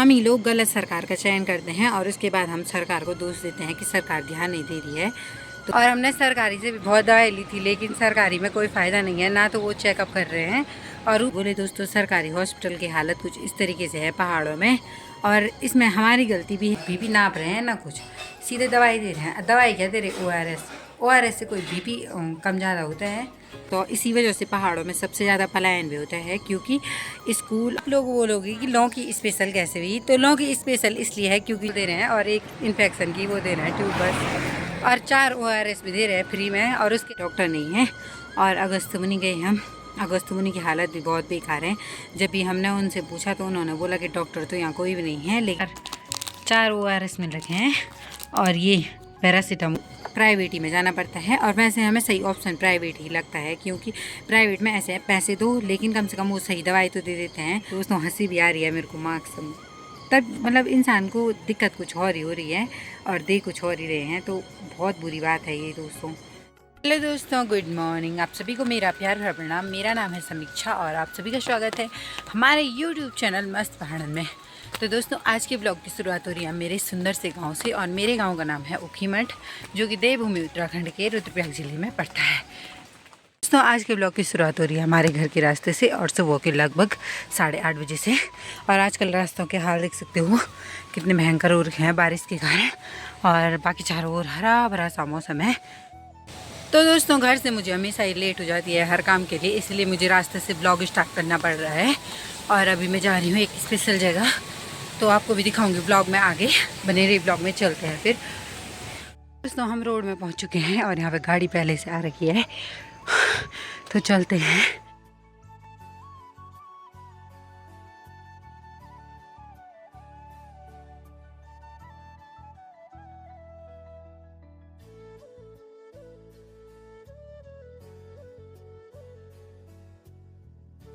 हम ही लोग गलत सरकार का चयन करते हैं और उसके बाद हम सरकार को दोष देते हैं कि सरकार ध्यान नहीं दे रही है। तो और हमने सरकारी से भी बहुत दवाई ली थी, लेकिन सरकारी में कोई फ़ायदा नहीं है, ना तो वो चेकअप कर रहे हैं। और बोले दोस्तों, सरकारी हॉस्पिटल की हालत कुछ इस तरीके से है पहाड़ों में, और इसमें हमारी गलती भी बीपी नाप रहे हैं ना कुछ, सीधे दवाई दे रहे हैं। दवाई क्या दे रहे, ORS से कोई बीपी कम ज़्यादा होता है। तो इसी वजह से पहाड़ों में सबसे ज़्यादा पलायन भी होता है, क्योंकि स्कूल लोग बोलोगे कि लौ की स्पेशल कैसे हुई, तो लौ की स्पेशल इसलिए है क्योंकि दे रहे हैं, और एक इन्फेक्शन की वो दे रहे हैं ट्यूब बस, और 4 ORS भी दे रहे हैं फ्री में, और उसके डॉक्टर नहीं है। और अगस्त्यमुनि गए हम, अगस्त्यमुनि की हालत भी बहुत बेकार है। जब भी हमने उनसे पूछा तो उन्होंने बोला कि डॉक्टर तो यहाँ कोई भी नहीं है, लेकिन 4 ORS में रखे हैं, और ये पैरासीटामोल। प्राइवेट ही में जाना पड़ता है, और वैसे हमें सही ऑप्शन प्राइवेट ही लगता है, क्योंकि प्राइवेट में ऐसे पैसे दो लेकिन कम से कम वो सही दवाई तो दे देते हैं। तो दोस्तों हंसी भी आ रही है मेरे को मार्क्स तब, मतलब इंसान को दिक्कत कुछ और ही हो रही है और दे कुछ और ही रहे हैं, तो बहुत बुरी बात है ये दोस्तों। हेलो दोस्तों, गुड मॉर्निंग। आप सभी को मेरा प्यार भरा प्रणाम। मेरा नाम है समीक्षा और आप सभी का स्वागत है हमारे यूट्यूब चैनल मस्त पहाड़न में। तो दोस्तों आज के ब्लॉग की शुरुआत हो रही है मेरे सुंदर से गांव से, और मेरे गांव का नाम है ऊखीमठ, जो कि देवभूमि उत्तराखंड के रुद्रप्रयाग जिले में पड़ता है। दोस्तों आज के ब्लॉग की शुरुआत हो रही है हमारे घर के रास्ते से, और सुबह के लगभग 8:30 बजे से। और आजकल रास्तों के हाल देख सकते हो कितने भयंकर हो रखे हैं बारिश के कारण, और बाकी चारों ओर हरा भरा सा मौसम है। तो दोस्तों घर से मुझे हमेशा ही लेट हो जाती है हर काम के लिए, इसलिए मुझे रास्ते से ब्लॉग स्टार्ट करना पड़ रहा है। और अभी मैं जा रही हूँ एक स्पेशल जगह, तो आपको भी दिखाऊंगी ब्लॉग में, आगे बने रही ब्लॉग में। चलते हैं फिर। दोस्तों हम रोड में पहुँच चुके हैं और यहाँ पे गाड़ी पहले से आ रखी है, तो चलते हैं।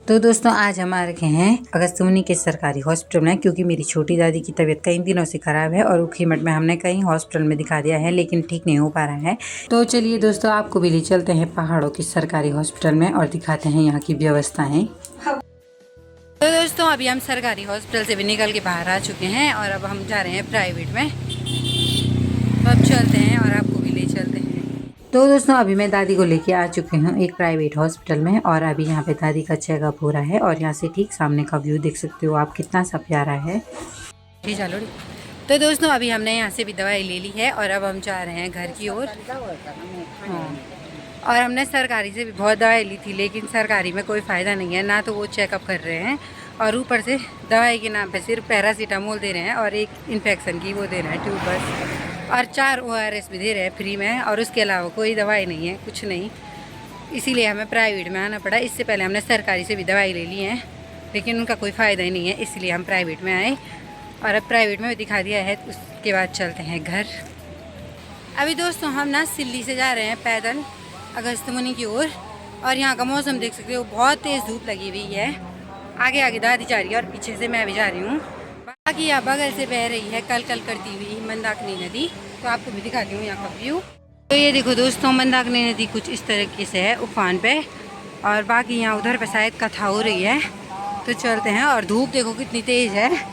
तो दोस्तों आज हम आ रखे हैं अगस्त्यमुनि के सरकारी हॉस्पिटल में, क्योंकि मेरी छोटी दादी की तबीयत कई दिनों से ख़राब है, और ऊखीमठ में हमने कई हॉस्पिटल में दिखा दिया है लेकिन ठीक नहीं हो पा रहा है। तो चलिए दोस्तों आपको भी ले चलते हैं पहाड़ों के सरकारी हॉस्पिटल में और दिखाते हैं यहाँ की व्यवस्थाएँ। तो दोस्तों अभी हम सरकारी हॉस्पिटल से भी निकल के बाहर आ चुके हैं, और अब हम जा रहे हैं प्राइवेट में। तो अब चलते हैं और आपको भी ले चलते हैं। तो दोस्तों अभी मैं दादी को लेके आ चुकी हूँ एक प्राइवेट हॉस्पिटल में, और अभी यहाँ पे दादी का चेकअप हो रहा है, और यहाँ से ठीक सामने का व्यू देख सकते हो आप, कितना सा प्यारा है। चलो तो दोस्तों अभी हमने यहाँ से भी दवाई ले ली है, और अब हम जा रहे हैं घर की ओर। और हमने सरकारी से भी बहुत दवाई ली थी, लेकिन सरकारी में कोई फ़ायदा नहीं है, ना तो वो चेकअप कर रहे हैं, और ऊपर से दवाई के नाम पे सिर्फ पैरासीटामोल दे रहे हैं, और एक इन्फेक्शन की वो दे रहे हैं ट्यूब बस, और 4 ORS भी दे रहे हैं फ्री में, और उसके अलावा कोई दवाई नहीं है, कुछ नहीं। इसीलिए हमें प्राइवेट में आना पड़ा। इससे पहले हमने सरकारी से भी दवाई ले ली है, लेकिन उनका कोई फ़ायदा ही नहीं है, इसलिए हम प्राइवेट में आए, और अब प्राइवेट में भी दिखा दिया है। उसके बाद चलते हैं घर। अभी दोस्तों हम ना सिल्ली से जा रहे हैं पैदल अगस्त्यमुनि की ओर, और यहाँ का मौसम देख सकते हो, बहुत तेज़ धूप लगी हुई है। आगे आगे दादी जा रही है और पीछे से मैं भी जा रही हूँ। बाकी यहाँ बगल से बह रही है कल कल करती हुई मंदाकिनी नदी, तो आपको भी दिखाती हूँ यहाँ का व्यू। तो ये देखो दोस्तों मंदाकिनी नदी कुछ इस तरीके से है उफान पे, और बाकी यहाँ उधर पे शायद कथा हो रही है। तो चलते हैं, और धूप देखो कितनी तेज़ है।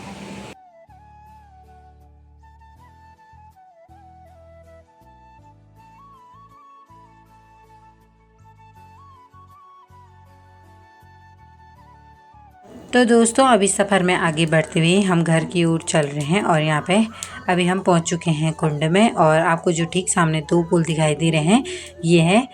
तो दोस्तों अभी सफ़र में आगे बढ़ते हुए हम घर की ओर चल रहे हैं, और यहाँ पे अभी हम पहुँच चुके हैं कुंड में। और आपको जो ठीक सामने 2 पुल दिखाई दे रहे हैं, ये है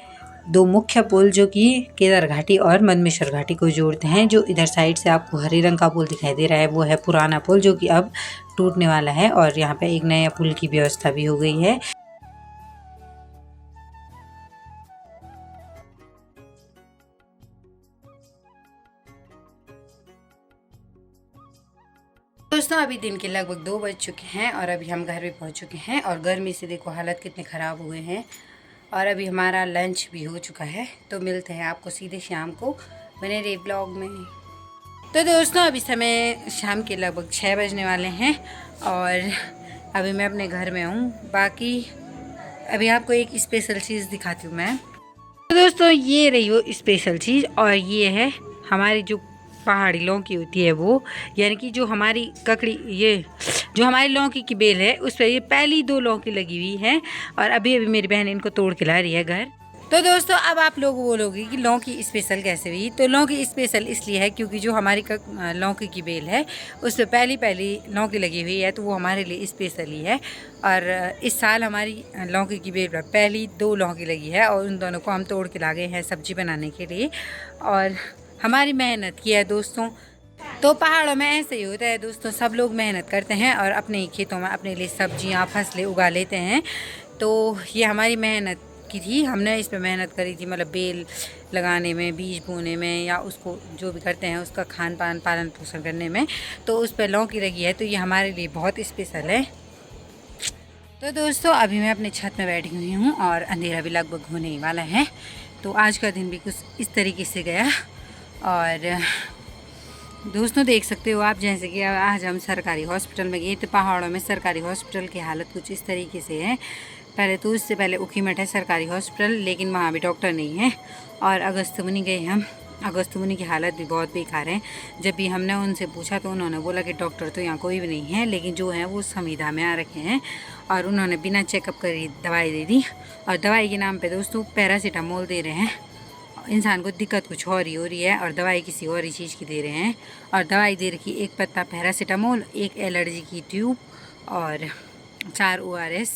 2 मुख्य पुल जो कि केदार घाटी और मदमेश्वर घाटी को जोड़ते हैं। जो इधर साइड से आपको हरे रंग का पुल दिखाई दे रहा है वो है पुराना पुल, जो कि अब टूटने वाला है, और यहाँ पे एक नया पुल की व्यवस्था भी हो गई है। दोस्तों अभी दिन के लगभग 2 बज चुके हैं, और अभी हम घर भी पहुंच चुके हैं, और गर्मी से देखो हालत कितने ख़राब हुए हैं। और अभी हमारा लंच भी हो चुका है, तो मिलते हैं आपको सीधे शाम को बने रहे ब्लॉग में। तो दोस्तों अभी समय शाम के लगभग 6 बजने वाले हैं, और अभी मैं अपने घर में हूँ। बाकी अभी आपको एक स्पेशल चीज़ दिखाती हूँ मैं। तो दोस्तों ये रही वो स्पेशल चीज़, और ये है हमारी जो पहाड़ी लौकी होती है वो, यानी कि जो हमारी ककड़ी, ये जो हमारी लौकी की बेल है उस पर ये पहली 2 लौकी लगी हुई है और अभी अभी मेरी बहन इनको तोड़ के ला रही है घर। तो दोस्तों अब आप लोग बोलोगे कि लौकी स्पेशल कैसे हुई, तो लौकी स्पेशल इसलिए है क्योंकि जो हमारी लौकी की बेल है उस पर पहली लौकी लगी हुई है, तो वो हमारे लिए स्पेशल ही है। और इस साल हमारी लौकी की बेल पर पहली 2 लौकी लगी है और उन दोनों को हम तोड़ के ला गए हैं सब्जी बनाने के लिए और हमारी मेहनत की है दोस्तों। तो पहाड़ों में ऐसे ही होता है दोस्तों, सब लोग मेहनत करते हैं और अपने ही खेतों में अपने लिए सब्जियां फसलें उगा लेते हैं। तो ये हमारी मेहनत की थी, हमने इस पे मेहनत करी थी, मतलब बेल लगाने में, बीज बोने में, या उसको जो भी करते हैं उसका खान पान पालन पोषण करने में, तो उस पर लौकी लगी है, तो ये हमारे लिए बहुत स्पेशल है। तो दोस्तों अभी मैं अपनी छत में बैठी हुई हूँ और अंधेरा भी लगभग होने ही वाला है। तो आज का दिन भी कुछ इस तरीके से गया और दोस्तों देख सकते हो आप, जैसे कि आज हम सरकारी हॉस्पिटल में गए थे। पहाड़ों में सरकारी हॉस्पिटल की हालत कुछ इस तरीके से है। पहले तो उससे पहले ऊखीमठ है सरकारी हॉस्पिटल, लेकिन वहाँ भी डॉक्टर नहीं है। और अगस्त्यमुनि गए हम, अगस्त्यमुनि की हालत भी बहुत बेकार है। जब भी हमने उनसे पूछा तो उन्होंने बोला कि डॉक्टर तो यहाँ कोई भी नहीं है, लेकिन जो है वो संविदा में आ रखे हैं। और उन्होंने बिना चेकअप करे दवाई दे दी और दवाई के नाम पर दोस्तों पैरासीटामोल दे रहे हैं। इंसान को दिक्कत कुछ और ही हो रही है और दवाई किसी और ही चीज़ की दे रहे हैं। और दवाई दे रखी 1 पत्ता पैरासीटामोल, 1 एलर्जी की ट्यूब और 4 ORS।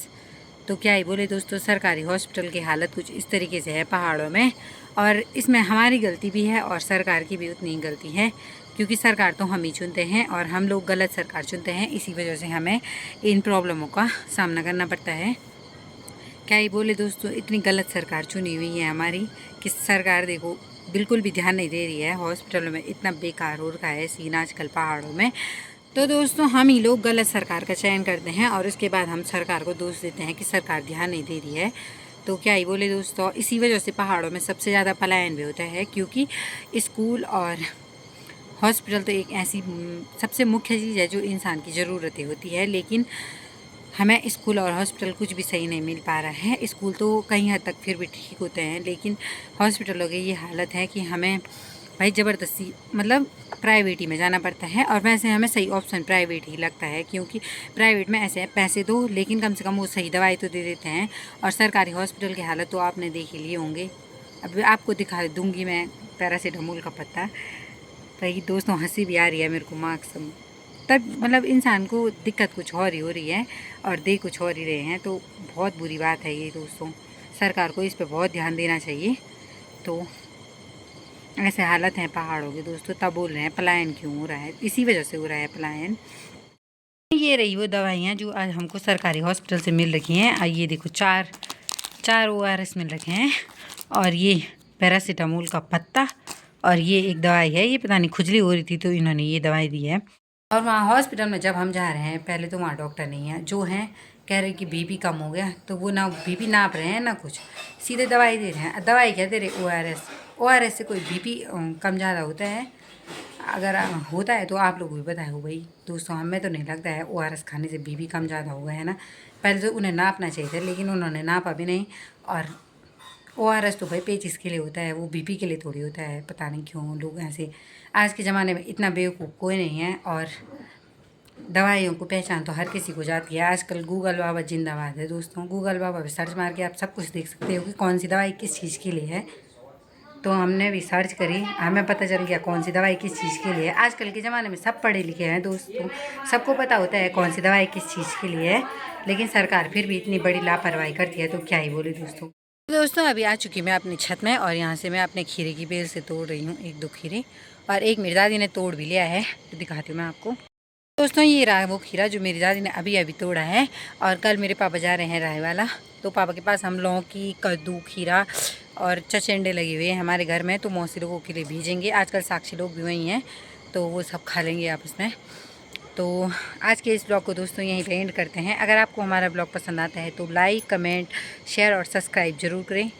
तो क्या ही बोले दोस्तों, सरकारी हॉस्पिटल की हालत कुछ इस तरीके से है पहाड़ों में। और इसमें हमारी गलती भी है और सरकार की भी उतनी ही गलती है, क्योंकि सरकार तो हम ही चुनते हैं और हम लोग गलत सरकार चुनते हैं। इसी वजह से हमें इन प्रॉब्लमों का सामना करना पड़ता है। क्या ही बोले दोस्तों, इतनी गलत सरकार चुनी हुई है हमारी कि सरकार देखो बिल्कुल भी ध्यान नहीं दे रही है। हॉस्पिटलों में इतना बेकार हो रखा है सीन आजकल पहाड़ों में। तो दोस्तों हम ही लोग गलत सरकार का चयन करते हैं और उसके बाद हम सरकार को दोष देते हैं कि सरकार ध्यान नहीं दे रही है। तो क्या ही बोले दोस्तों, इसी वजह से पहाड़ों में सबसे ज़्यादा पलायन भी होता है, क्योंकि स्कूल और हॉस्पिटल तो एक ऐसी सबसे मुख्य चीज़ है जो इंसान की ज़रूरतें होती है, लेकिन हमें स्कूल और हॉस्पिटल कुछ भी सही नहीं मिल पा रहा है। स्कूल तो कहीं हद तक फिर भी ठीक होते हैं, लेकिन हॉस्पिटलों की ये हालत है कि हमें भाई ज़बरदस्ती मतलब प्राइवेट ही में जाना पड़ता है। और वैसे हमें सही ऑप्शन प्राइवेट ही लगता है, क्योंकि प्राइवेट में ऐसे पैसे दो लेकिन कम से कम वो सही दवाई तो दे देते हैं। और सरकारी हॉस्पिटल की हालत तो आपने देख ही लिए होंगे। अब आपको दिखा दूँगी मैं पैरासीटामोल का पत्ता। भाई दोस्तों हंसी भी आ रही है मेरे को मार्क्स, तब मतलब इंसान को दिक्कत कुछ और ही हो रही है और दे कुछ और ही रहे हैं। तो बहुत बुरी बात है ये दोस्तों, सरकार को इस पे बहुत ध्यान देना चाहिए। तो ऐसे हालत हैं पहाड़ों के दोस्तों, तब बोल रहे हैं पलायन क्यों हो रहा है, इसी वजह से हो रहा है पलायन। ये रही वो दवाइयाँ जो आज हमको सरकारी हॉस्पिटल से मिल रखी हैं। ये देखो 4 ORS मिल रखे हैं और ये पैरासीटामोल का पत्ता और ये एक दवाई है, ये पता नहीं खुजली हो रही थी तो इन्होंने ये दवाई दी है। और वहाँ हॉस्पिटल में जब हम जा रहे हैं, पहले तो वहाँ डॉक्टर नहीं है, जो हैं कह रहे कि बीपी कम हो गया, तो वो ना बीपी नाप रहे हैं ना कुछ, सीधे दवाई दे रहे हैं। दवाई क्या दे रहे, ORS से कोई बीपी कम ज़्यादा होता है? अगर होता है तो आप लोग भी बताए हो भाई दोस्तों, हमें तो नहीं लगता है ORS खाने से बीपी कम ज़्यादा होगा, है ना। पहले तो उन्हें नापना चाहिए था, लेकिन उन्होंने नापा भी नहीं। और ORS तो भाई पेचिस के लिए होता है, वो बीपी के लिए थोड़ी होता है। पता नहीं क्यों लोग ऐसे, आज के ज़माने में इतना बेवकूफ़ कोई नहीं है। और दवाइयों को पहचान तो हर किसी को जाती है। आजकल गूगल बाबा जिंदाबाद है दोस्तों, गूगल बाबा पे सर्च मार के आप सब कुछ देख सकते हो कि कौन सी दवाई किस चीज़ के लिए है। तो हमने भी सर्च करी, हमें पता चल गया कौन सी दवाई किस चीज़ के लिए है। आजकल के ज़माने में सब पढ़े लिखे हैं दोस्तों, सबको पता होता है कौन सी दवाई किस चीज़ के लिए है, लेकिन सरकार फिर भी इतनी बड़ी लापरवाही करती है। तो क्या ही बोले दोस्तों अभी आ चुकी मैं अपनी छत में और यहाँ से मैं अपने खीरे की बेल से तोड़ रही हूँ 1-2 खीरे, और एक मेरी दादी ने तोड़ भी लिया है, तो दिखाती हूँ मैं आपको। दोस्तों ये रहा वो खीरा जो मेरी दादी ने अभी अभी तोड़ा है। और कल मेरे पापा जा रहे हैं राय वाला, तो पापा के पास हम लौकी, कद्दू, खीरा और चचेंडे लगे हुए हैं हमारे घर में, तो मौसी लोगों के लिए भेजेंगे। आजकल साक्षी लोग भी वहीं हैं, तो वो सब खा लेंगे आपस में। तो आज के इस ब्लॉग को दोस्तों यहीं पे एंड करते हैं। अगर आपको हमारा ब्लॉग पसंद आता है तो लाइक, कमेंट, शेयर और सब्सक्राइब जरूर करें।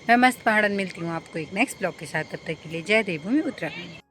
मैं मस्त पहाड़न मिलती हूँ आपको एक नेक्स्ट ब्लॉग के साथ, तब तक के लिए जय देवभूमि उत्तराखंड।